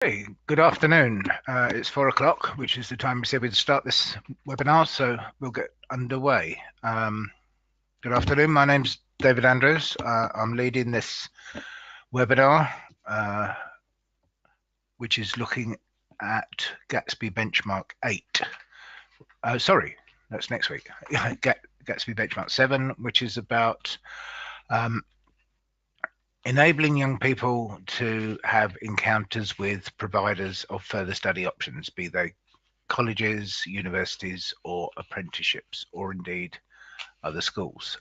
Hey, good afternoon. It's 4 o'clock, which is the time we said we'd start this webinar, so we'll get underway. Good afternoon. My name's David Andrews. I'm leading this webinar, which is looking at Gatsby Benchmark 8. Sorry, that's next week. Gatsby Benchmark 7, which is about enabling young people to have encounters with providers of further study options, be they colleges, universities, or apprenticeships, or indeed other schools.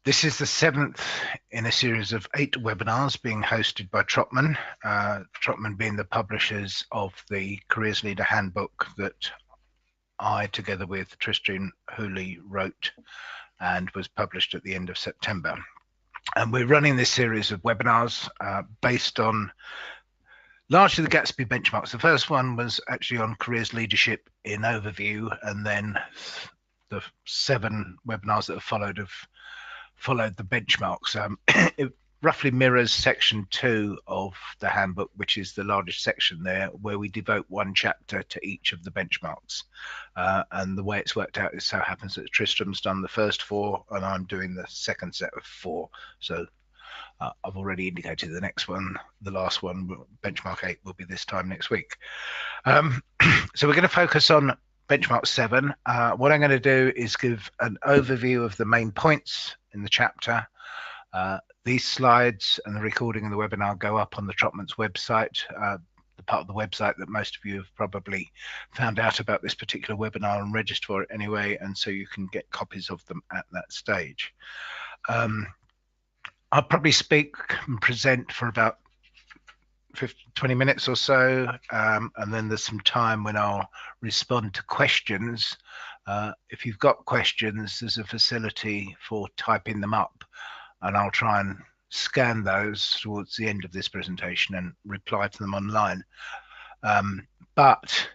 This is the 7th in a series of 8 webinars being hosted by Trotman, Trotman being the publishers of the Careers Leader Handbook that I, together with Tristan Hooley, wrote and was published at the end of September. And we're running this series of webinars based on largely the Gatsby benchmarks. The first one was actually on careers leadership in overview, and then the 7 webinars that have followed the benchmarks. It roughly mirrors section 2 of the handbook, which is the largest section there, where we devote one chapter to each of the benchmarks. And the way it's worked out is so happens that Tristram's done the first 4 and I'm doing the second set of 4. So I've already indicated the next one, the last one, benchmark 8, will be this time next week. So we're going to focus on benchmark 7. What I'm going to do is give an overview of the main points in the chapter. These slides and the recording of the webinar go up on the Trotman's website, the part of the website that most of you have probably found out about this particular webinar and registered for it anyway, and so you can get copies of them at that stage. I'll probably speak and present for about 20 minutes or so, and then there's some time when I'll respond to questions. If you've got questions, there's a facility for typing them up, and I'll try and scan those towards the end of this presentation and reply to them online. But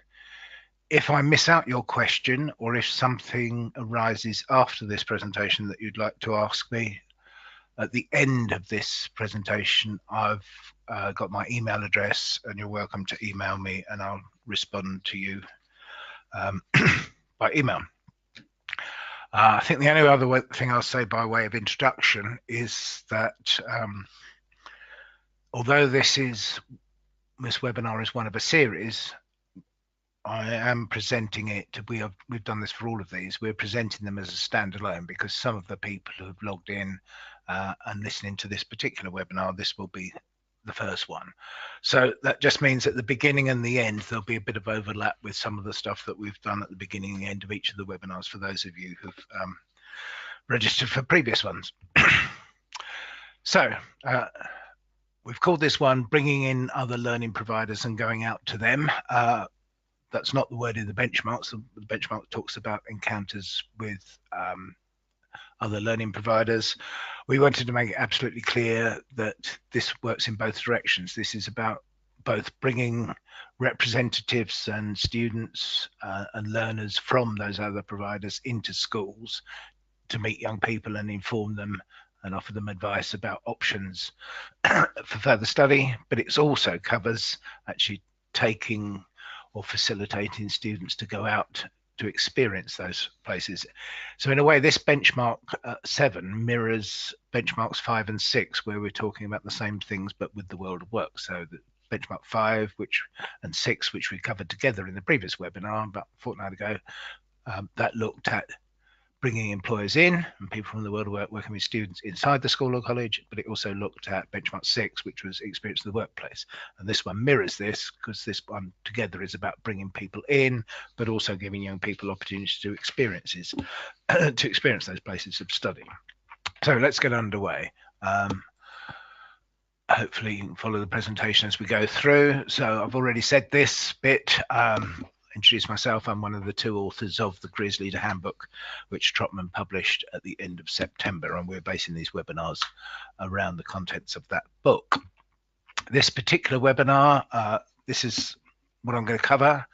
if I miss out your question, or if something arises after this presentation that you'd like to ask me, at the end of this presentation, I've got my email address, and you're welcome to email me and I'll respond to you by email. I think the only other thing I'll say by way of introduction is that although this webinar is one of a series, I am presenting it. We've done this for all of these. We're presenting them as a standalone because some of the people who have logged in and listening to this particular webinar, this will be the first one. So that just means at the beginning and the end, there'll be a bit of overlap with some of the stuff that we've done at the beginning and the end of each of the webinars for those of you who've registered for previous ones. So we've called this one Bringing in Other Learning Providers and Going Out to Them. That's not the word in the benchmarks. The benchmark talks about encounters with other learning providers. We wanted to make it absolutely clear that this works in both directions. This is about both bringing representatives and students and learners from those other providers into schools to meet young people and inform them and offer them advice about options for further study, but it also covers actually taking or facilitating students to go out to experience those places. So in a way, this benchmark 7 mirrors benchmarks 5 and 6, where we're talking about the same things but with the world of work. So the benchmark 5 and 6, which we covered together in the previous webinar about a fortnight ago, that looked at bringing employers in and people from the world of work working with students inside the school or college, but it also looked at benchmark 6, which was experience of the workplace. And this one mirrors this because this one together is about bringing people in, but also giving young people opportunities to experience those places of study. So let's get underway. Hopefully you can follow the presentation as we go through. So I've already said this bit. Introduce myself. I'm one of the 2 authors of the Careers Leader Handbook, which Trotman published at the end of September, and we're basing these webinars around the contents of that book. This particular webinar, this is what I'm going to cover.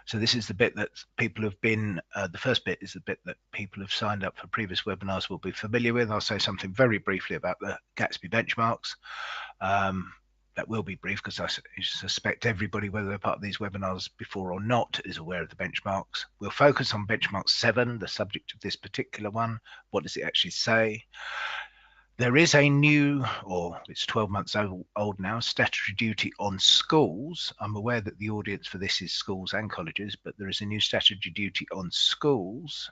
So this is the bit that people have been, the first bit is the bit that people have signed up for previous webinars will be familiar with. I'll say something very briefly about the Gatsby benchmarks. that will be brief because I suspect everybody, whether they're part of these webinars before or not, is aware of the benchmarks. We'll focus on benchmark 7, the subject of this particular one. What does it actually say? There is a new, or it's 12 months old now, statutory duty on schools. I'm aware that the audience for this is schools and colleges, but there is a new statutory duty on schools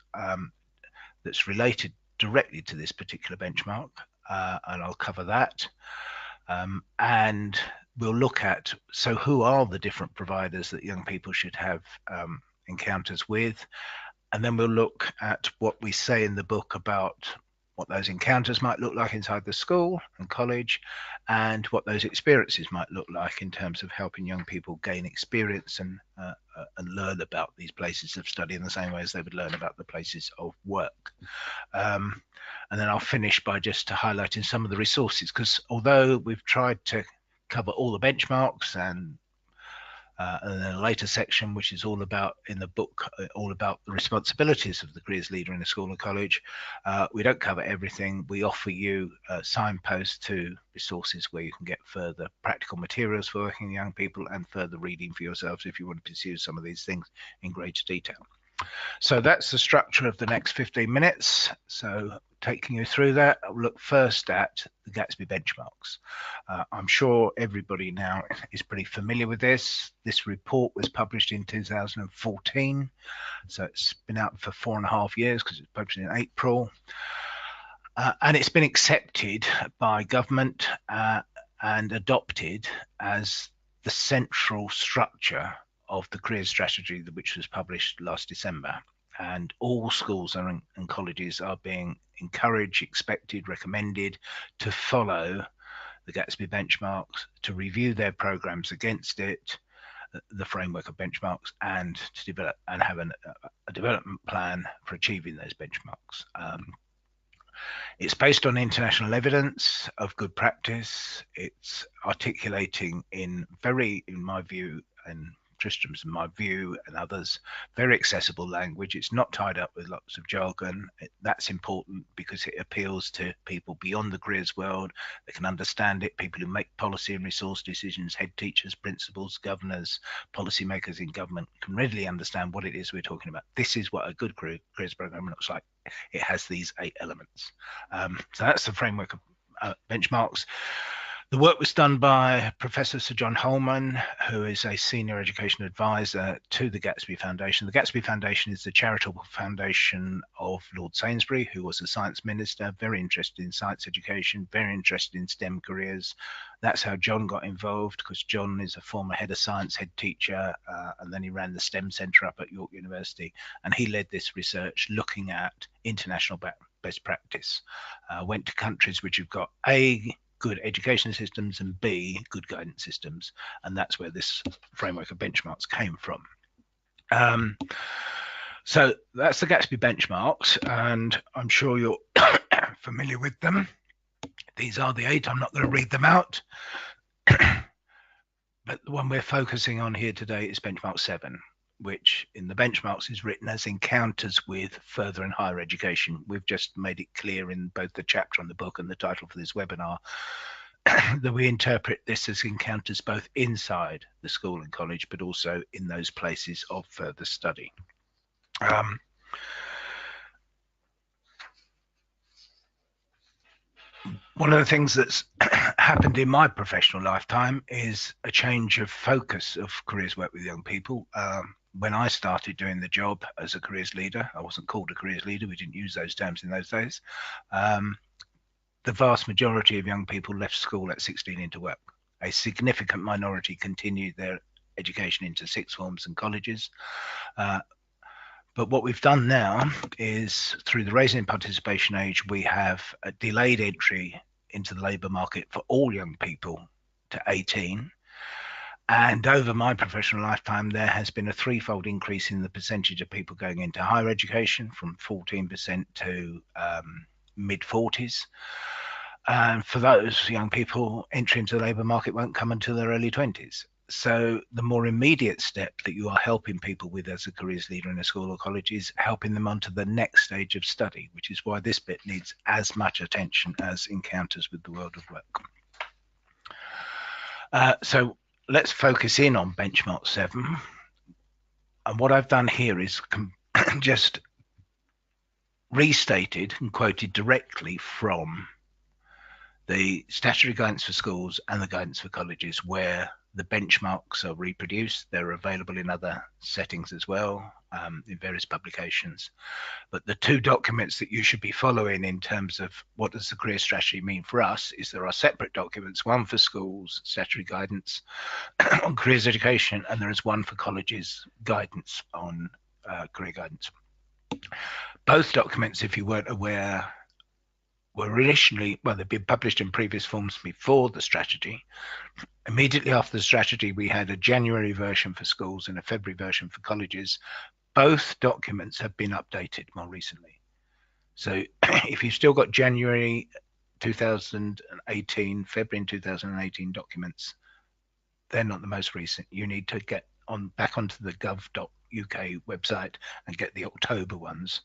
that's related directly to this particular benchmark, and I'll cover that. And we'll look at, so who are the different providers that young people should have encounters with? And then we'll look at what we say in the book about what those encounters might look like inside the school and college, and what those experiences might look like in terms of helping young people gain experience and learn about these places of study in the same way as they would learn about the places of work. And then I'll finish by just highlighting some of the resources, because although we've tried to cover all the benchmarks and then a later section, which is all about, in the book, all about the responsibilities of the careers leader in a school and college. We don't cover everything. We offer you signposts to resources where you can get further practical materials for working with young people and further reading for yourselves if you want to pursue some of these things in greater detail. So that's the structure of the next 15 minutes. So taking you through that, I'll look first at the Gatsby benchmarks. I'm sure everybody now is pretty familiar with this. This report was published in 2014. So it's been out for 4.5 years because it's published in April. And it's been accepted by government and adopted as the central structure of the career strategy, which was published last December. And all schools and colleges are being encouraged, expected, recommended to follow the Gatsby benchmarks, to review their programs against it, the framework of benchmarks, and to develop and have a development plan for achieving those benchmarks. It's based on international evidence of good practice. It's articulating in my view, and Tristram's, in my view, and others, very accessible language. It's not tied up with lots of jargon. That's important because it appeals to people beyond the careers world. They can understand it. People who make policy and resource decisions, head teachers, principals, governors, policymakers in government can readily understand what it is we're talking about. This is what a good careers program looks like. It has these 8 elements. So that's the framework of benchmarks. The work was done by Professor Sir John Holman, who is a senior education advisor to the Gatsby Foundation. The Gatsby Foundation is the charitable foundation of Lord Sainsbury, who was a science minister, very interested in science education, very interested in STEM careers. That's how John got involved, because John is a former head of science, head teacher, and then he ran the STEM Centre up at York University. And he led this research looking at international best practice. Went to countries which have got A, good education systems, and B, good guidance systems. And that's where this framework of benchmarks came from. So that's the Gatsby benchmarks, and I'm sure you're familiar with them. These are the 8. I'm not going to read them out. But the one we're focusing on here today is benchmark 7, which in the benchmarks is written as encounters with further and higher education. We've just made it clear in both the chapter on the book and the title for this webinar that we interpret this as encounters both inside the school and college, but also in those places of further study. One of the things that's happened in my professional lifetime is a change of focus of careers work with young people. When I started doing the job as a careers leader, I wasn't called a careers leader, we didn't use those terms in those days. The vast majority of young people left school at 16 into work. A significant minority continued their education into sixth forms and colleges. But what we've done now is, through the Raising Participation Age, we have a delayed entry into the labour market for all young people to 18. And over my professional lifetime, there has been a 3-fold increase in the percentage of people going into higher education, from 14% to mid-40s. And for those young people, entry into the labour market won't come until their early 20s. So the more immediate step that you are helping people with as a careers leader in a school or college is helping them onto the next stage of study, which is why this bit needs as much attention as encounters with the world of work. So let's focus in on benchmark 7. And what I've done here is just restated and quoted directly from the statutory guidance for schools and the guidance for colleges, where the benchmarks are reproduced. They're available in other settings as well, in various publications. But the two documents that you should be following in terms of what does the career strategy mean for us is there are separate documents, one for schools, statutory guidance on careers education, and there is one for colleges, guidance on career guidance. Both documents, if you weren't aware, were initially, well, they've been published in previous forms before the strategy. Immediately after the strategy, we had a January version for schools and a February version for colleges. Both documents have been updated more recently. So if you've still got January 2018, February 2018 documents, they're not the most recent. You need to get back onto the gov.uk website and get the October ones.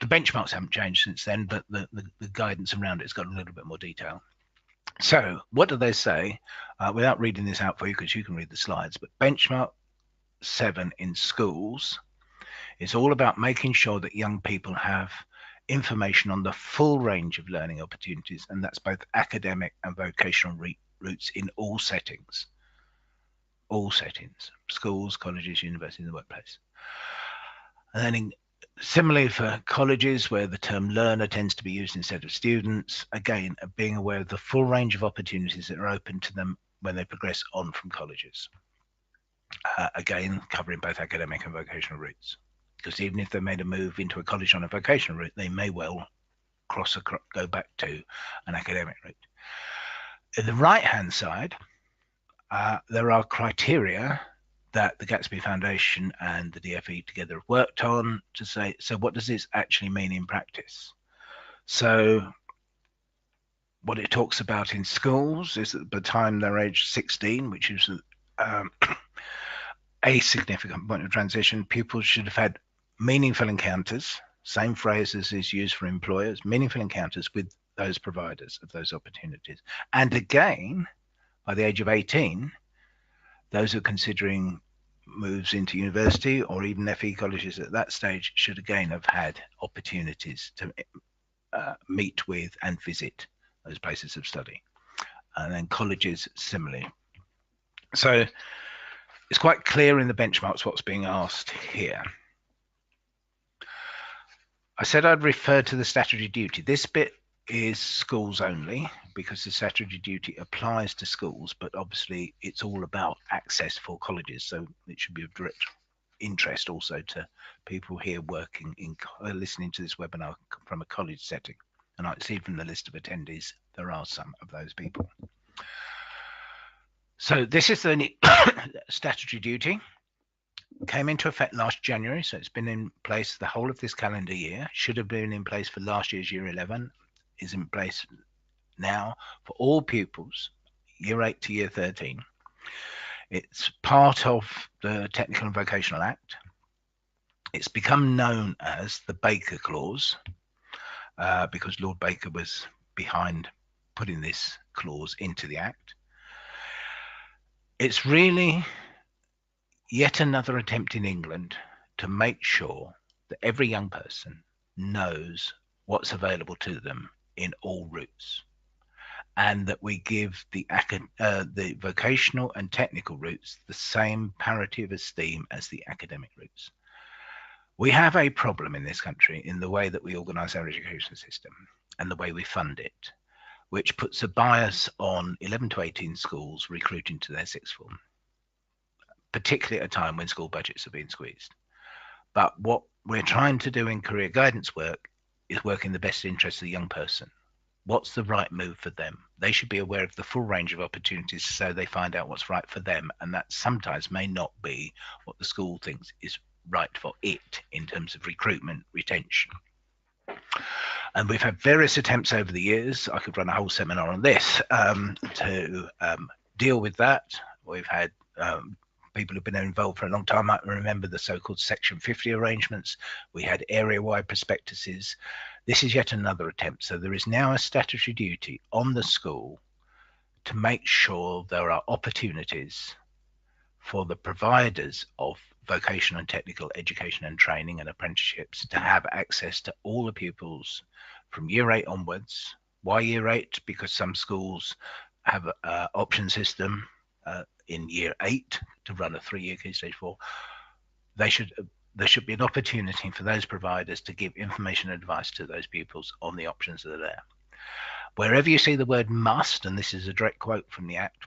The benchmarks haven't changed since then, but the guidance around it has got a little bit more detail. So what do they say? Without reading this out for you, because you can read the slides, but benchmark 7 in schools is all about making sure that young people have information on the full range of learning opportunities, and that's both academic and vocational routes in all settings. All settings, schools, colleges, universities, and the workplace. And then similarly for colleges, where the term learner tends to be used instead of students, again, being aware of the full range of opportunities that are open to them when they progress on from colleges. Again, covering both academic and vocational routes. Because even if they made a move into a college on a vocational route, they may well go back to an academic route. In the right-hand side, there are criteria that the Gatsby Foundation and the DFE together have worked on to say, so what does this actually mean in practice? So what it talks about in schools is that by the time they're age 16, which is a significant point of transition, pupils should have had meaningful encounters, same phrase as is used for employers, meaningful encounters with those providers of those opportunities. And again, by the age of 18, those who are considering moves into university or even FE colleges at that stage should again have had opportunities to meet with and visit those places of study. And then colleges similarly. So it's quite clear in the benchmarks what's being asked here. I said I'd refer to the statutory duty. This bit is schools only because the statutory duty applies to schools, but obviously it's all about access for colleges. So it should be of direct interest also to people here working in listening to this webinar from a college setting. And I see from the list of attendees, there are some of those people. So this is the statutory duty. Came into effect last January, so it's been in place the whole of this calendar year. Should have been in place for last year's year 11, is in place now for all pupils, year 8 to year 13. It's part of the Technical and Vocational Act. It's become known as the Baker Clause because Lord Baker was behind putting this clause into the Act. It's really yet another attempt in England to make sure that every young person knows what's available to them in all routes, and that we give the vocational and technical routes the same parity of esteem as the academic routes. We have a problem in this country in the way that we organise our education system and the way we fund it, which puts a bias on 11 to 18 schools recruiting to their sixth form, particularly at a time when school budgets are being squeezed. But what we're trying to do in career guidance work is work in the best interest of the young person. What's the right move for them? They should be aware of the full range of opportunities so they find out what's right for them. And that sometimes may not be what the school thinks is right for it in terms of recruitment, retention. And we've had various attempts over the years. I could run a whole seminar on this to deal with that. We've had people who've been involved for a long time. I remember the so-called Section 50 arrangements. We had area-wide prospectuses. This is yet another attempt. So there is now a statutory duty on the school to make sure there are opportunities for the providers of vocational and technical education and training and apprenticeships to have access to all the pupils from year 8 onwards. Why year 8? Because some schools have an option system in year 8 to run a 3-year key stage 4. There should be an opportunity for those providers to give information and advice to those pupils on the options that are there. Wherever you see the word must, and this is a direct quote from the Act,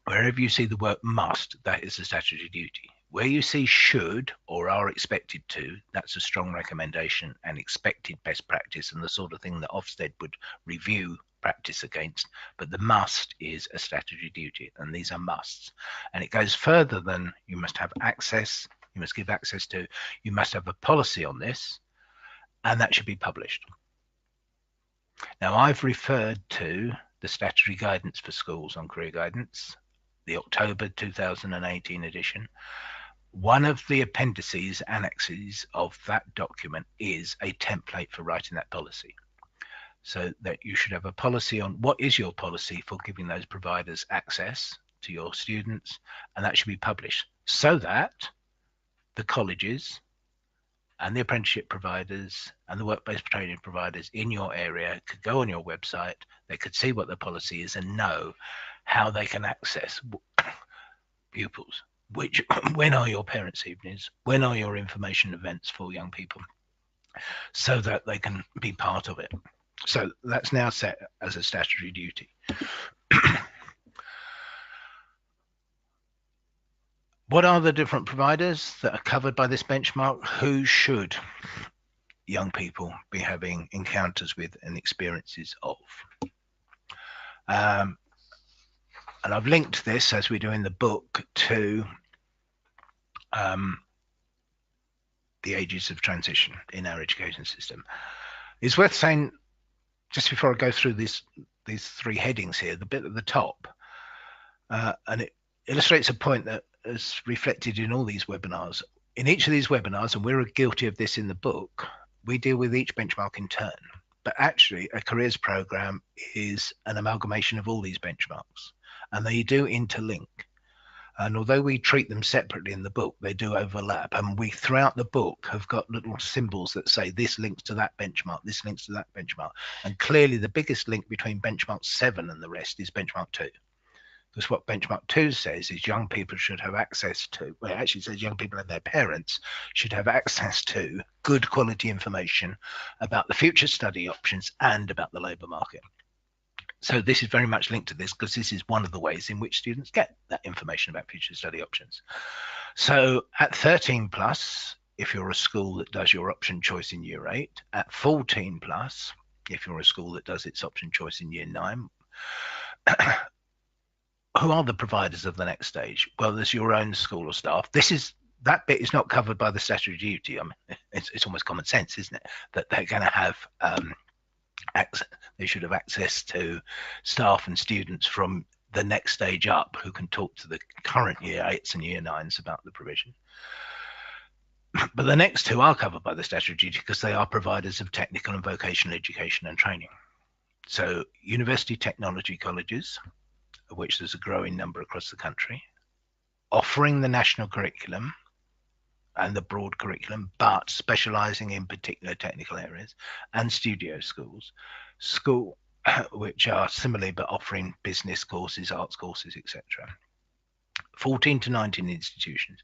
wherever you see the word must, that is a statutory duty. Where you see should or are expected to, that's a strong recommendation and expected best practice and the sort of thing that Ofsted would review practice against. But the must is a statutory duty, and these are musts. And it goes further than you must have access, you must give access to, you must have a policy on this, and that should be published. Now, I've referred to the statutory guidance for schools on career guidance, the October 2018 edition. One of the appendices, annexes of that document is a template for writing that policy. So that you should have a policy on what is your policy for giving those providers access to your students, and that should be published so that the colleges and the apprenticeship providers and the work-based training providers in your area could go on your website, they could see what the policy is and know how they can access pupils. When are your parents' evenings? When are your information events for young people? So that they can be part of it. So that's now set as a statutory duty. What are the different providers that are covered by this benchmark? Who should young people be having encounters with and experiences of? And I've linked this, as we do in the book, to the ages of transition in our education system. It's worth saying, just before I go through these 3 headings here, the bit at the top, and it illustrates a point that is reflected in all these webinars. In each of these webinars, and we're guilty of this in the book, we deal with each benchmark in turn. But actually, a careers program is an amalgamation of all these benchmarks, and they do interlink. And although we treat them separately in the book, they do overlap. And we, throughout the book, have got little symbols that say this links to that benchmark, this links to that benchmark. And clearly, the biggest link between benchmark 7 and the rest is benchmark 2. Because what benchmark 2 says is young people should have access to, well, it actually says young people and their parents should have access to good quality information about the future study options and about the labour market. So this is very much linked to this, because this is one of the ways in which students get that information about future study options. So at 13 plus, if you're a school that does your option choice in year 8, at 14 plus, if you're a school that does its option choice in year 9, who are the providers of the next stage? Well, there's your own school or staff. That bit is not covered by the statutory duty. I mean, it's almost common sense, isn't it? That they're going to have access, they should have access to staff and students from the next stage up who can talk to the current year 8s and year 9s about the provision. But the next 2 are covered by the statutory duty because they are providers of technical and vocational education and training. So university technology colleges, of which there's a growing number across the country, offering the national curriculum and the broad curriculum, but specializing in particular technical areas, and studio schools, which are similarly but offering business courses, arts courses, etc. 14 to 19 institutions.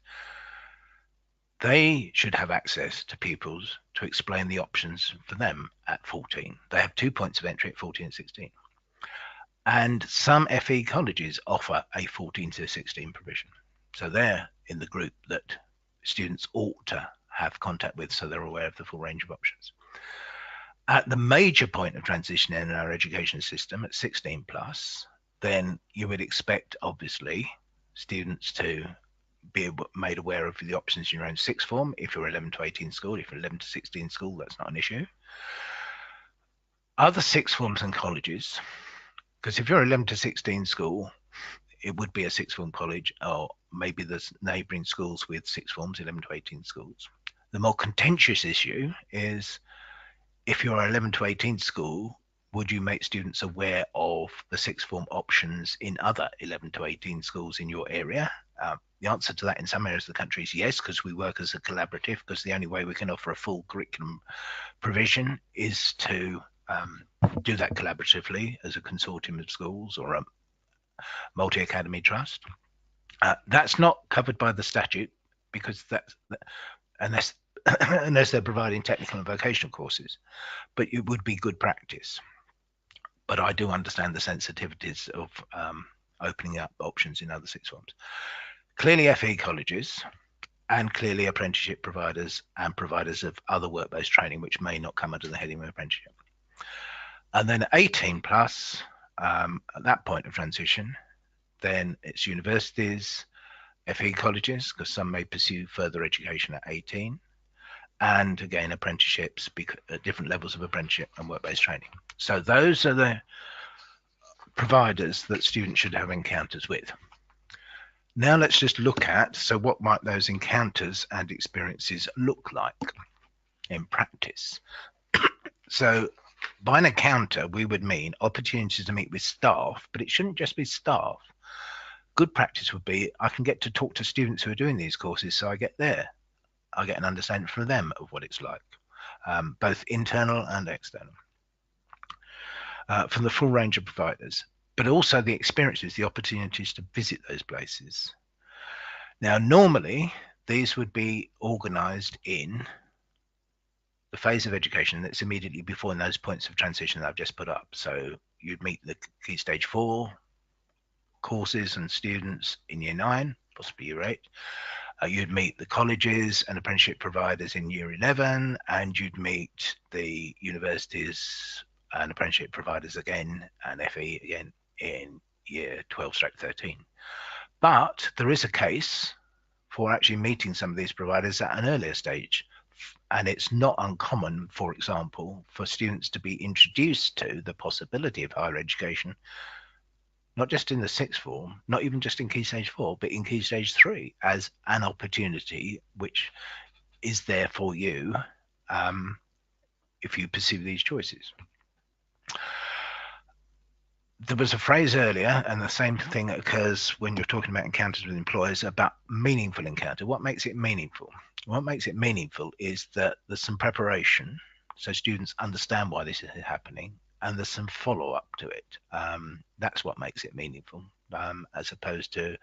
They should have access to pupils to explain the options for them at 14. They have 2 points of entry at 14 and 16. And some FE colleges offer a 14 to 16 provision. So they're in the group that students ought to have contact with so they're aware of the full range of options. At the major point of transition in our education system at 16 plus, then you would expect, obviously, students to be made aware of the options in your own sixth form. If you're 11 to 18 school, if you're 11 to 16 school, that's not an issue. Other sixth forms and colleges, because if you're 11 to 16 school, it would be a sixth form college, or maybe there's neighbouring schools with sixth forms, 11 to 18 schools. The more contentious issue is if you're 11 to 18 school, would you make students aware of the sixth form options in other 11 to 18 schools in your area? The answer to that in some areas of the country is yes, because we work as a collaborative, because the only way we can offer a full curriculum provision is to do that collaboratively as a consortium of schools or a multi-academy trust. That's not covered by the statute, because that's unless unless they're providing technical and vocational courses, but it would be good practice. But I do understand the sensitivities of opening up options in other sixth forms. Clearly FE colleges and clearly apprenticeship providers and providers of other work-based training, which may not come under the heading of apprenticeship. And then 18 plus, at that point of transition, then it's universities, FE colleges, because some may pursue further education at 18, and again, apprenticeships at different levels of apprenticeship and work-based training. So those are the providers that students should have encounters with. Now let's just look at, so what might those encounters and experiences look like in practice? So by an encounter, we would mean opportunities to meet with staff, but it shouldn't just be staff. Good practice would be, I can get to talk to students who are doing these courses, so I get an understanding from them of what it's like, both internal and external, from the full range of providers, but also the experiences, the opportunities to visit those places. Now, normally, these would be organised in the phase of education that's immediately before those points of transition that I've just put up. So you'd meet the Key Stage 4 courses and students in Year 9, possibly Year 8. You'd meet the colleges and apprenticeship providers in Year 11, and you'd meet the universities and apprenticeship providers again, and FE again in Year 12/13. But there is a case for actually meeting some of these providers at an earlier stage. And it's not uncommon, for example, for students to be introduced to the possibility of higher education, not just in the sixth form, not even just in Key Stage 4, but in Key Stage 3 as an opportunity which is there for you if you pursue these choices. There was a phrase earlier, and the same thing occurs when you're talking about encounters with employers, about meaningful encounter. What makes it meaningful? What makes it meaningful is that there's some preparation, so students understand why this is happening, and there's some follow-up to it. That's what makes it meaningful, as opposed to,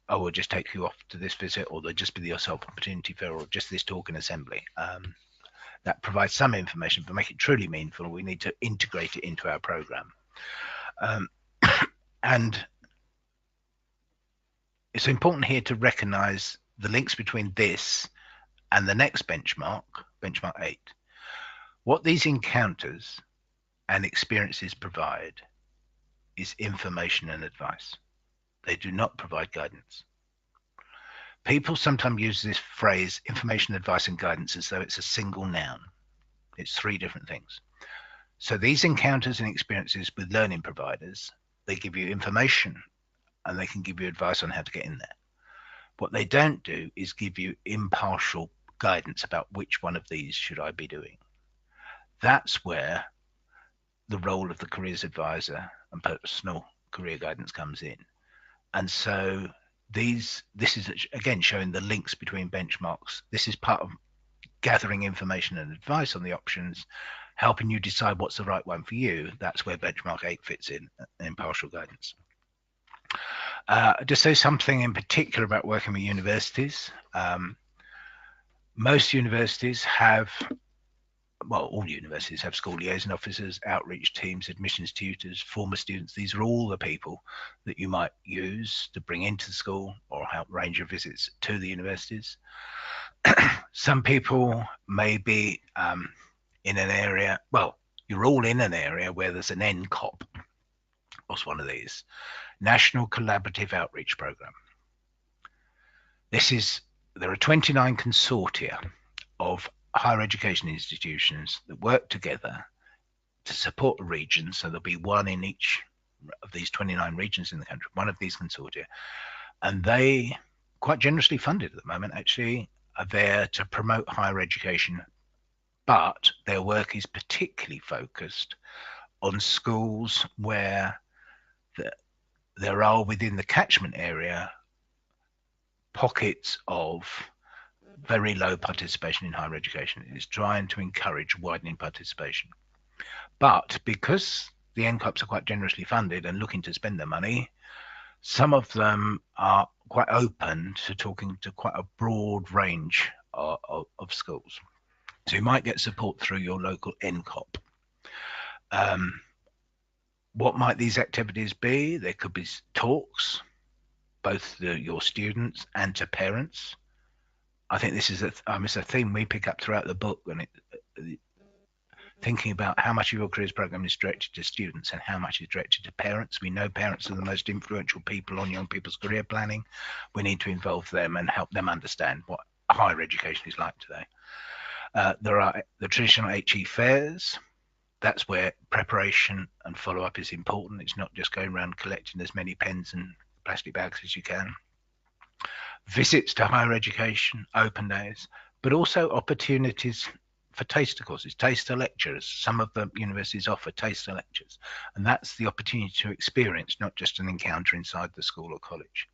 oh, we'll just take you off to this visit, or there'll just be the yourself opportunity fair, or just this talk and assembly. That provides some information, but make it truly meaningful, we need to integrate it into our program. And it's important here to recognize the links between this and the next benchmark, benchmark 8. What these encounters and experiences provide is information and advice. They do not provide guidance. People sometimes use this phrase, information, advice, and guidance, as though it's a single noun. It's 3 different things. So these encounters and experiences with learning providers, they give you information and they can give you advice on how to get in there. What they don't do is give you impartial guidance about which one of these should I be doing. That's where the role of the careers advisor and personal career guidance comes in. And so this is again showing the links between benchmarks. This is part of gathering information and advice on the options, helping you decide what's the right one for you. That's where benchmark 8 fits in, impartial guidance. Just say something in particular about working with universities. Most universities have, well, all universities have school liaison officers, outreach teams, admissions tutors, former students. These are all the people that you might use to bring into the school or help range your visits to the universities. Some people may be in an area, well, you're all in an area where there's an NCOP. What's one of these? National Collaborative Outreach Program. There are 29 consortia of higher education institutions that work together to support a region. So there'll be one in each of these 29 regions in the country, one of these consortia. And they, quite generously funded at the moment, actually are there to promote higher education, but their work is particularly focused on schools where there are within the catchment area pockets of very low participation in higher education. It's trying to encourage widening participation. But because the NCOPs are quite generously funded and looking to spend their money, some of them are quite open to talking to quite a broad range of schools. So you might get support through your local NCOP. What might these activities be? There could be talks, both to your students and to parents. I think this is it's a theme we pick up throughout the book, and thinking about how much of your careers program is directed to students and how much is directed to parents. We know parents are the most influential people on young people's career planning. We need to involve them and help them understand what higher education is like today. There are the traditional HE fairs. That's where preparation and follow-up is important. It's not just going around collecting as many pens and plastic bags as you can. Visits to higher education, open days, but also opportunities for taster courses, taster lectures. Some of the universities offer taster lectures, and that's the opportunity to experience, not just an encounter inside the school or college.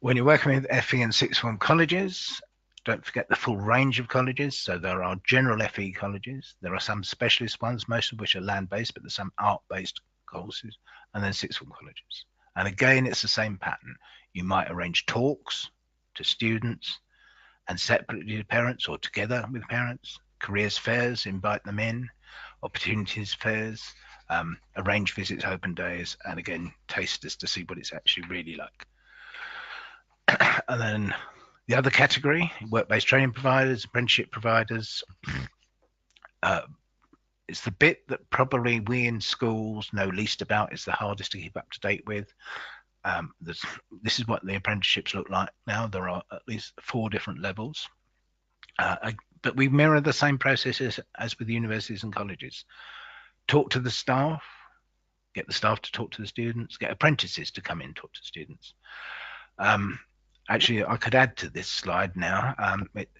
When you're working with FE and sixth form colleges, don't forget the full range of colleges. So there are general FE colleges, there are some specialist ones, most of which are land-based, but there's some art-based courses, and then sixth form colleges. And again, it's the same pattern. You might arrange talks to students and separately to parents or together with parents, careers fairs, invite them in, opportunities fairs, arrange visits, open days, and again, tasters to see what it's actually really like. And then the other category, work-based training providers, apprenticeship providers, it's the bit that probably we in schools know least about. It's the hardest to keep up to date with. This is what the apprenticeships look like now. There are at least 4 different levels. But we mirror the same processes as with universities and colleges. Talk to the staff, get the staff to talk to the students, get apprentices to come in and talk to students. Actually, I could add to this slide now.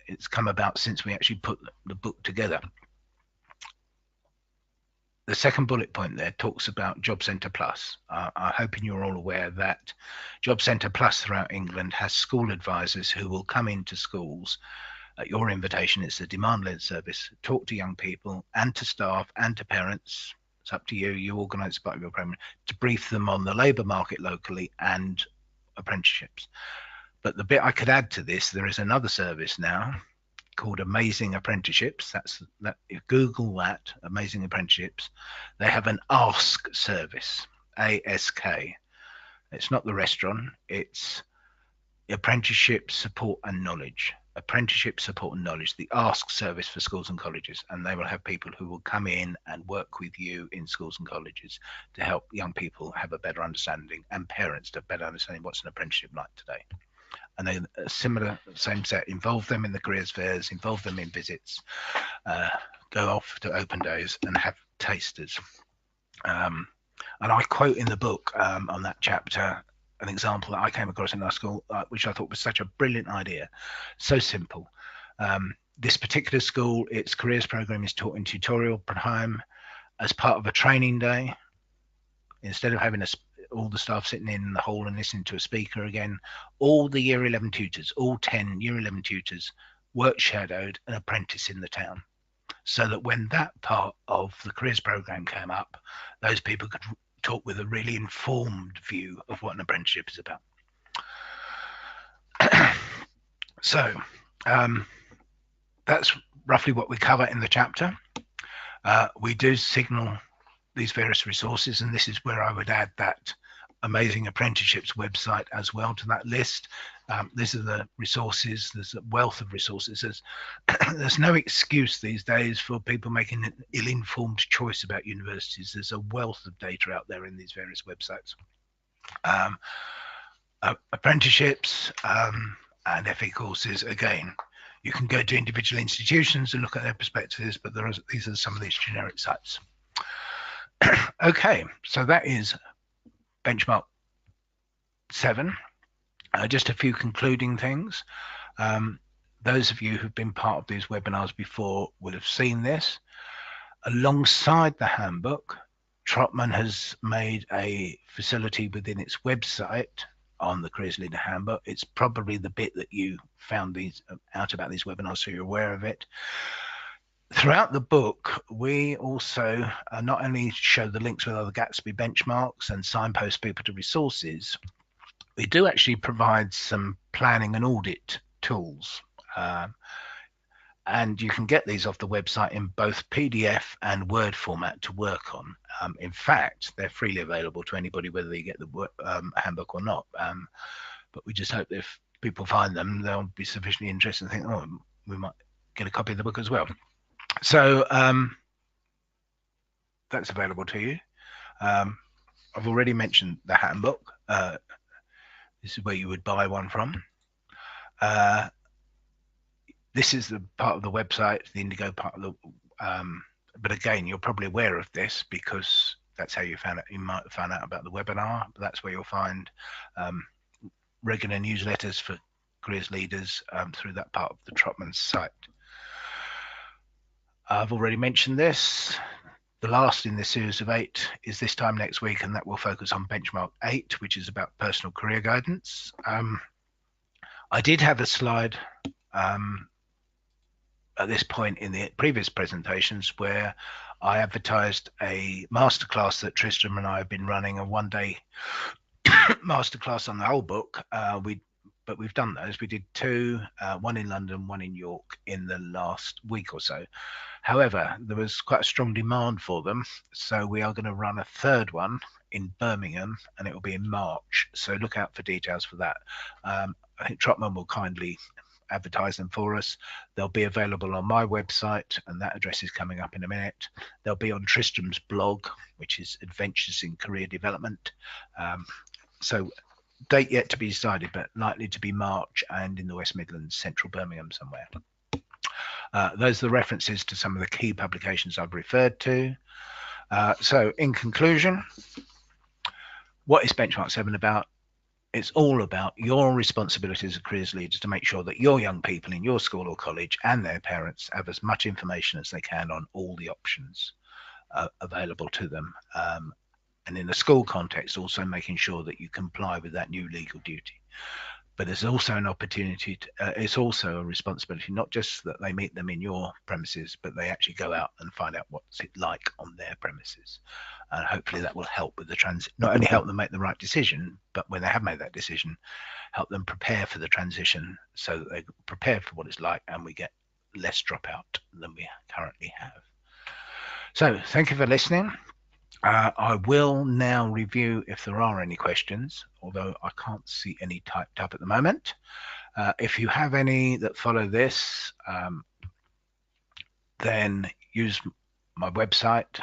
It's come about since we actually put the book together. The second bullet point there talks about Job Centre Plus. I'm hoping you're all aware that Job Centre Plus throughout England has school advisors who will come into schools at your invitation. It's a demand-led service. Talk to young people and to staff and to parents. It's up to you. You organise part of your program to brief them on the labour market locally and apprenticeships. But the bit I could add to this, there is another service now called Amazing Apprenticeships. That if Google that, Amazing Apprenticeships, they have an Ask service, ASK. It's not the restaurant, it's apprenticeship support and knowledge. Apprenticeship support and knowledge, the Ask service for schools and colleges, and they will have people who will come in and work with you in schools and colleges to help young people have a better understanding and parents to better understanding what's an apprenticeship like today. And then a similar, same set, involve them in the careers fairs, involve them in visits, go off to open days and have tasters. And I quote in the book on that chapter an example that I came across in our school, which I thought was such a brilliant idea. So simple. This particular school, its careers program is taught in tutorial time as part of a training day. Instead of having all the staff sitting in the hall and listening to a speaker again, all the year 11 tutors, all 10 year 11 tutors work shadowed an apprentice in the town, so that when that part of the careers program came up, those people could talk with a really informed view of what an apprenticeship is about. So that's roughly what we cover in the chapter. We do signal these various resources, and this is where I would add that Amazing Apprenticeships website as well to that list. These are the resources. There's a wealth of resources. There's no excuse these days for people making an ill-informed choice about universities. There's a wealth of data out there in these various websites. Apprenticeships and FE courses, again, you can go to individual institutions and look at their perspectives, but these are some of these generic sites. Okay, so that is benchmark 7. Just a few concluding things. Those of you who've been part of these webinars before will have seen this. Alongside the handbook, Trotman has made a facility within its website on the Careers Leader Handbook. It's probably the bit that you found these out about these webinars, so you're aware of it. Throughout the book, we also not only show the links with other Gatsby benchmarks and signpost people to resources, we do actually provide some planning and audit tools. And you can get these off the website in both PDF and Word format to work on. In fact, they're freely available to anybody, whether they get the handbook or not. But we just hope that if people find them, they'll be sufficiently interested and think, oh, we might get a copy of the book as well. So that's available to you. I've already mentioned the handbook. This is where you would buy one from. This is the part of the website, the Indigo part of the, but again, you're probably aware of this because that's how you found out. You might have found out about the webinar, but that's where you'll find regular newsletters for careers leaders through that part of the Trotman site. I've already mentioned this. The last in this series of 8 is this time next week, and that will focus on benchmark 8, which is about personal career guidance. I did have a slide at this point in the previous presentations where I advertised a masterclass that Tristram and I have been running, a one-day masterclass on the whole book. But we've done those. We did 2, one in London, one in York in the last week or so. However, there was quite a strong demand for them, so we are going to run a 3rd one in Birmingham, and it will be in March. So look out for details for that. I think Trotman will kindly advertise them for us. They'll be available on my website, and that address is coming up in a minute. They'll be on Tristram's blog, which is Adventures in Career Development. So date yet to be decided, but likely to be March and in the West Midlands, central Birmingham somewhere. Those are the references to some of the key publications I've referred to. So in conclusion, what is Benchmark 7 about? It's all about your responsibility as a careers leader to make sure that your young people in your school or college and their parents have as much information as they can on all the options available to them. And in a school context, also making sure that you comply with that new legal duty. But there's also an opportunity to, it's also a responsibility, not just that they meet them in your premises, but they actually go out and find out what's it like on their premises. And hopefully that will help with the transition, not only help them make the right decision, but when they have made that decision, help them prepare for the transition so that they're prepared for what it's like and we get less dropout than we currently have. So thank you for listening. I will now review if there are any questions, although I can't see any typed up at the moment. If you have any that follow this, then use my website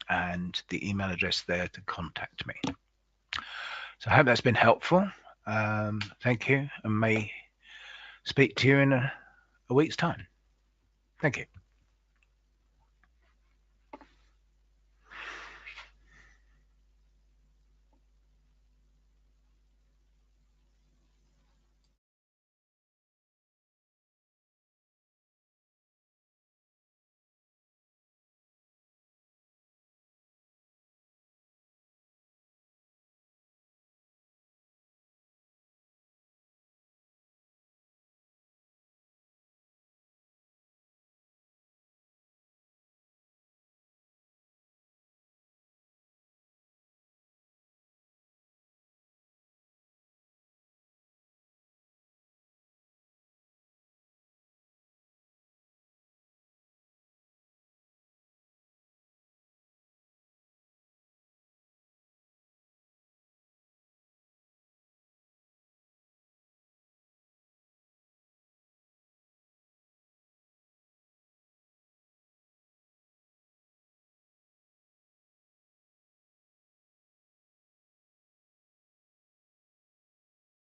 and the email address there to contact me. So I hope that's been helpful. Thank you, and may speak to you in a week's time. Thank you.